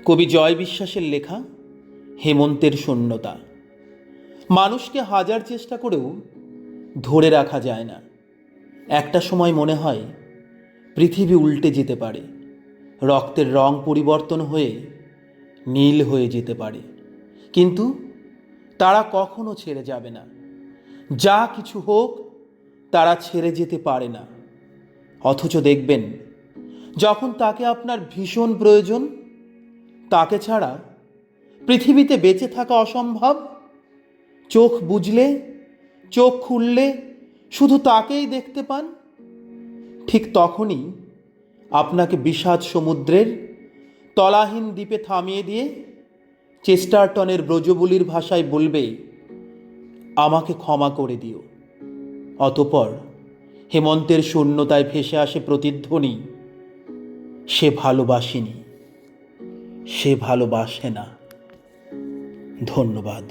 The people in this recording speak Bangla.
কবি জয় বিশ্বাসের লেখা হেমন্তের শূন্যতা। মানুষকে হাজার চেষ্টা করেও ধরে রাখা যায় না। একটা সময় মনে হয় পৃথিবী উল্টে যেতে পারে, রক্তের রং পরিবর্তন হয়ে নীল হয়ে যেতে পারে, কিন্তু তারা কখনো ছেড়ে যাবে না। যা কিছু হোক, তারা ছেড়ে যেতে পারে না। অথচ দেখবেন, যখন তাকে আপনার ভীষণ প্রয়োজন, তাকে ছাড়া পৃথিবীতে বেঁচে থাকা অসম্ভব। চোখ বুজলে, চোখ খুললে শুধু তাকেই দেখতে পান। ঠিক তখনই আপনাকে বিষাদ সমুদ্রের তলাহীন দ্বীপে থামিয়ে দিয়ে চেস্টারটনের ব্রজবুলির ভাষায় বলবে, আমাকে ক্ষমা করে দিও। অতঃপর হেমন্তের শূন্যতায় ভেসে আসে প্রতিধ্বনি, সে ভালোবাসেনি, সে ভালোবাসে না। ধন্যবাদ।